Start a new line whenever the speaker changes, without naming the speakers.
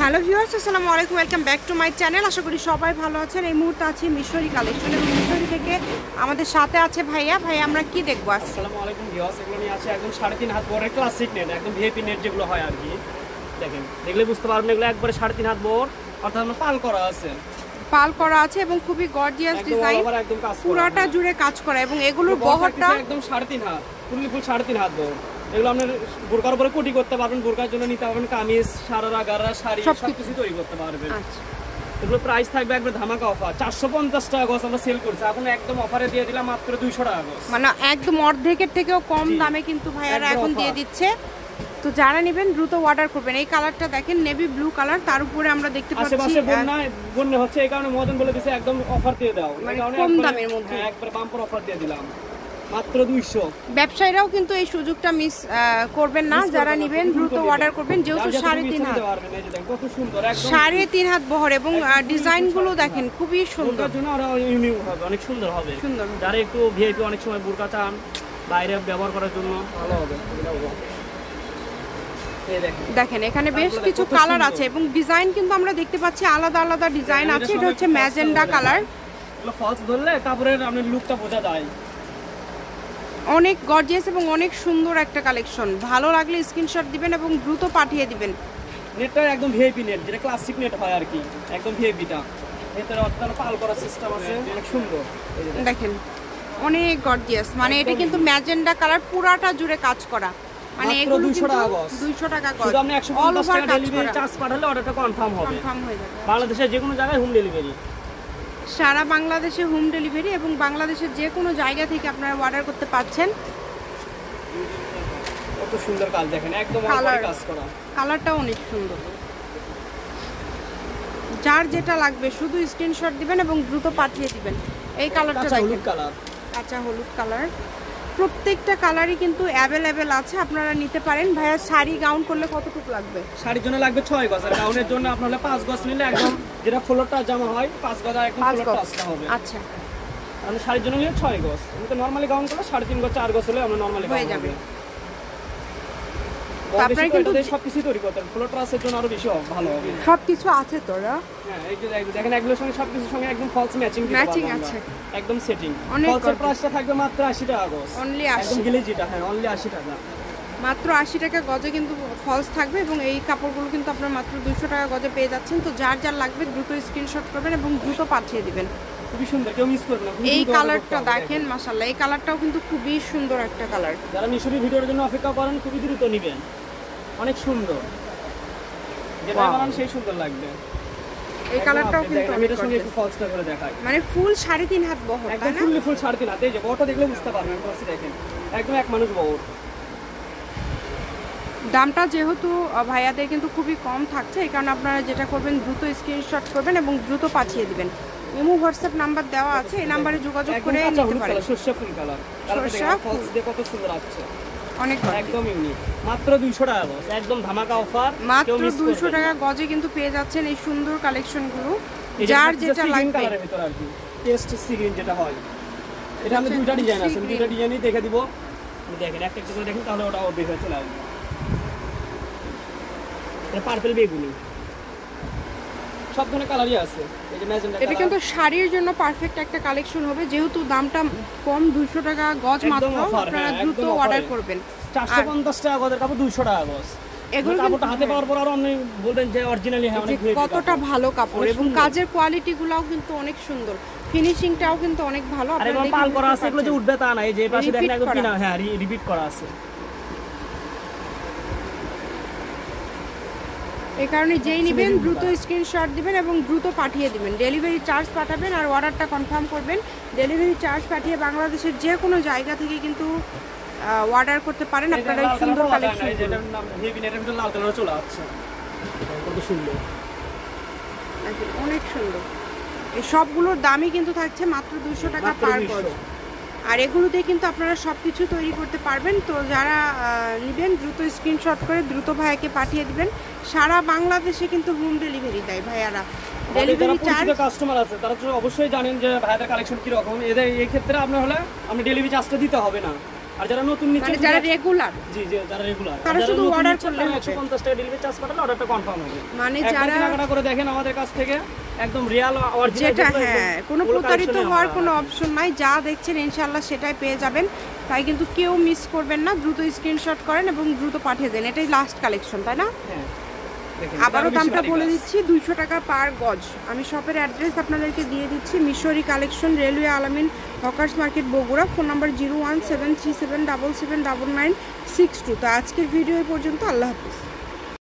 Hello viewers, আসসালামু আলাইকুম, welcome back to my channel. আশা করি সবাই ভালো আছেন। এই মুহূর্তে আছি মিশরি কালেকশন এবং মিশরি থেকে আমাদের সাথে আছে ভাইয়া। আমরা কি দেখবো?
আসসালামু আলাইকুম ভিউয়ার্স, এগুলো নিয়ে আছে একদম 3.5 হাত বড় ক্লাসিক নেট, একদম ভিআইপি নেট যেগুলো হয় আর কি। দেখেন দেখলে বুঝতে পারবেন এগুলো একবারে 3.5 হাত বড়, অর্থাৎ আমরা পাল করা আছে এবং খুবই গর্জিয়াস ডিজাইন, পুরোটা জুড়ে কাজ করা এবং এগুলোর বহরটা একদম 3.5 হাত, ফুল 3.5 হাত বড়। এগুলো আপনি বোরকার উপরে কোটি করতে পারবেন, বোরকার জন্য নিতে পারবেন, কামিজ, সারারা, গারা, শাড়ি সবকিছু তৈরি করতে পারবেন।
আচ্ছা,
এগুলো প্রাইস থাকবে একবার ধামাকা অফার, 450 টাকা গজ আমরা সেল করছি, এখন একদম অফারে দিয়ে দিলাম মাত্র 200 টাকা গজ,
মানে একদম অর্ধেকের থেকেও কম দামে কিন্তু ভাইয়ারা এখন দিয়ে দিচ্ছে। তো যারা নেবেন দ্রুত অর্ডার করবেন। এই কালারটা দেখেন, নেভি ব্লু কালার, তার উপরে আমরা দেখতে পাচ্ছি
আশেপাশে বন্যা হচ্ছে, এই কারণে মদন বলে দিয়েছে একদম অফার দিয়ে দাও,
এই কারণে কম দামের মধ্যে
একবার বাম্পার অফার দিয়ে দিলাম মাত্র 200।
ব্যবসায়ীরাও কিন্তু এই সুযোগটা মিস করবেন না, যারা নেবেন দ্রুত অর্ডার করবেন। যেহেতু 3.5 হাত,
কত সুন্দর,
3.5 হাত বহর এবং ডিজাইনগুলো দেখেন খুবই সুন্দর,
অনেক সুন্দর হবে। যারা একটু ভিআইপি অনেক সময় বোরকা চান বাইরে ব্যবহার করার জন্য ভালো হবে।
দেখেন এখানে বেশ কিছু কালার আছে এবং ডিজাইন কিন্তু আমরা দেখতে পাচ্ছি আলাদা আলাদা ডিজাইন আছে। এটা হচ্ছে ম্যাজেন্ডা কালার,
ফলস ধরলে কাপড়ের আপনার লুকটা বোঝা যায়।
অনেক গর্জিয়াস এবং অনেক সুন্দর একটা কালেকশন। ভালো লাগলে স্ক্রিনশট দিবেন এবং দ্রুত পাঠিয়ে দিবেন।
নেটটা একদম ভিআইপি নেট, যেটা ক্লাসিক নেট হয় আর কি, একদম ভিআইপিটা। ভিতরে অর্থাৎ পাল করা সিস্টেম আছে, অনেক সুন্দর।
দেখেন অনেক গর্জিয়াস, মানে এটা কিন্তু ম্যাজেন্ডা কালার, পুরাটা জুড়ে কাজ করা, মানে এগুলো
200 টাকা গজ,
200 টাকা গজ।
শুধু আপনি 150 টাকা ডেলিভারি চার্জ পাঠালে অর্ডারটা কনফার্ম হবে,
হয়ে যাবে।
বাংলাদেশের যে কোনো জায়গায় হোম ডেলিভারি,
সারা বাংলাদেশে হোম ডেলিভারি এবং বাংলাদেশের যে কোনো জায়গা থেকে আপনারা অর্ডার করতে পারছেন।
কত সুন্দর কাজ দেখেন, একদম কাজ করা,
কালারটাও অনেক সুন্দর। যার যেটা লাগবে শুধু স্ক্রিনশট দিবেন এবং দ্রুত পাঠিয়ে দিবেন। এই কালারটা দেখেন, কাঁচা হলুদ কালার। প্রত্যেকটা কালারই কিন্তু অ্যাভেলেবেল আছে, আপনারা নিতে পারেন। ভাইয়া শাড়ি গাউন করলে কতটুকু লাগবে?
শাড়ির জন্য লাগবে 6 গজ, আর গাউনের জন্য আপনার হলে 5 গজ নিলে একদম যেটা ফ্লোরটা জামা হয় 5 গজ, আর একদম ফ্লোরটা আসতে হবে।
আচ্ছা,
আমরা শাড়ির জন্য নিলে 6 গজ, কিন্তু নরমালি গাউন করলে 3.5 গজ 4 গজ হলে আমরা নরমালি
হয়ে যাবে।
আপনারা কিন্তু সবকিছু তৈরি করতেন, ফ্লোরটা আসের জন্য আরো বেশি ভালো হবে।
সবকিছু আছে তোরা,
হ্যাঁ এই যে দেখেন এগুলোর সঙ্গে সবকিছুর সঙ্গে একদম ফলস ম্যাচিং
আছে,
একদম সেটিং। ফলসের প্রাইসটা থাকবে মাত্র 80 টাকা গজ,
অনলি 80।
একদম গিলেজিটা, হ্যাঁ অনলি 80 টাকা,
মাত্র 80 টাকা গজে কিন্তু ফলস থাকবে এবং এই কাপড়গুলো কিন্তু আপনারা মাত্র 200 টাকা গজে পেয়ে যাচ্ছেন। তো যার যার লাগবে দ্রুত স্ক্রিনশট করবেন এবং দ্রুত পাঠিয়ে দিবেন।
খুবই সুন্দর, কেউ মিস করবেন না।
এই কালারটা দেখেন, মাশাআল্লাহ, এই কালারটাও কিন্তু খুবই সুন্দর একটা কালার।
যারা মিশরি ভিডিওর জন্য অপেক্ষা করেন খুবই দ্রুত নেবেন, অনেক সুন্দর, যেটা বানান সেই সুন্দর লাগবে।
এই কালারটাও কিন্তু
আমি এর সঙ্গে একটু ফলসটা করে দেখাই,
মানে ফুল 3.5 হাত বহর,
একদম ফুল 3.5 হাত। এই যে বহরটা দেখলে বুঝতে পারবেন, ফলসটা দেখেন একদম এক মানুষ বহর।
দামটা যেহেতু ভাইয়াদের কিন্তু খুবই কম থাকছে, এই কারণে আপনারা যেটা করবেন দ্রুত স্ক্রিনশট করবেন এবং দ্রুত পাঠিয়ে দিবেন। ইমো হোয়াটসঅ্যাপ নাম্বার দেওয়া আছে, এই নম্বরে যোগাযোগ করে নিতে পারেন।
সরষা ফুল কালার, সরষা ফলস দিয়ে কত সুন্দর আসছে,
অনেক
একদম ইউনিক। মাত্র 200 টাকা গজ, একদম ধামাকা অফার,
মাত্র 200 টাকা গজে কিন্তু পেয়ে যাচ্ছেন এই সুন্দর কালেকশনগুলো। যার যেটা লাগবে
কালারের ভিতর আর কি, টেস্ট সিগ্রিন যেটা হয়, এটা আমি দুইটা ডিজাইন আছে, দুইটা ডিজাইনই দেখে দিব। আপনি দেখেন একটা একটা করে দেখেন, তাহলে ওটা বের হয়ে চলে আসবে। এটা পার্পল বেগুনি, সব ধরনের কালারই আছে। এই যে ম্যাজেন্ডা কালার,
এটা কিন্তু শাড়ির জন্য পারফেক্ট একটা কালেকশন হবে। যেহেতু দামটা কম, 200 টাকা গজ মাত্র, আপনারা দ্রুত অর্ডার করবেন।
450 টাকা গজের কাপড় 200 টাকা গজ। এগুলো কাপড়টা হাতে পাওয়ার পর আর আপনি বলবেন যে অরিজিনালি, হ্যাঁ অনেক
কতটা ভালো কাপড় এবং কাজের কোয়ালিটিগুলোও কিন্তু অনেক সুন্দর, ফিনিশিংটাও কিন্তু অনেক ভালো।
আর এগুলো পাল করা আছে, এগুলো যে উঠবে তা না, এই যে পাশে দেখেন একদম কিনা, হ্যাঁ রিপিট করা আছে।
এই কারণে যেই নেবেন দ্রুত স্ক্রিনশট দিবেন এবং দ্রুত পাঠিয়ে দিবেন। ডেলিভারি চার্জ পাঠাবেন আর অর্ডারটা কনফার্ম করবেন। ডেলিভারি চার্জ পাঠিয়ে বাংলাদেশের যে কোনো জায়গা থেকে কিন্তু অর্ডার করতে পারেন। আপনারা এই সুন্দর কালেকশন,
যেটার নাম হেভি নেটের ভিতর লাল কালার চলে আসছে, কত সুন্দর,
অনেক সুন্দর। এই সবগুলোর দামই কিন্তু থাকছে মাত্র 200 টাকা পার গজ। আর এগুলোতে কিন্তু আপনারা সবকিছু তৈরি করতে পারবেন। তো যারা নেবেন দ্রুত স্ক্রিনশট করে দ্রুত ভাইয়াকে পাঠিয়ে দিবেন। সারা বাংলাদেশে কিন্তু হোম ডেলিভারি দেয় ভাইয়ারা। ডেলিভারি চার্জ,
কাস্টমার আছে তারা তো অবশ্যই জানেন যে ভাইয়াদের কালেকশন কি রকম। এই ক্ষেত্রে আপনার হলে আপনি ডেলিভারি চার্জটা দিতে হবে না, আর যারা নতুন নিচ্ছে
মানে যারা রেগুলার,
জি জি যারা রেগুলার
তারা শুধু অর্ডার করলে
150 টাকা ডেলিভারি চার্জ পাঠালে অর্ডারটা কনফার্ম হবে।
মানে
যারা
যারা
কেনাকাটা করে দেখেন আমাদের কাছ থেকে একদম রিয়াল অরিজিনাল,
যেটা হ্যাঁ কোনো প্রতারিত হওয়ার কোনো অপশন নাই, যা দেখছেন ইনশাআল্লাহ সেটাই পেয়ে যাবেন। তাই কিন্তু কেউ মিস করবেন না, দ্রুত স্ক্রিনশট করেন এবং দ্রুত পাঠিয়ে দেন। এটাই লাস্ট কালেকশন, তাই না?
হ্যাঁ
আবারও দামটা বলে দিচ্ছি, 200 টাকা পার গজ। আমি শপের অ্যাড্রেস আপনাদেরকে দিয়ে দিচ্ছি, মিশরি কালেকশন, রেলওয়ে আলামিন, hawkers market, Bogura. Phone number 01737779962। তো আজকের ভিডিও এই পর্যন্ত, আল্লাহ হাফিজ।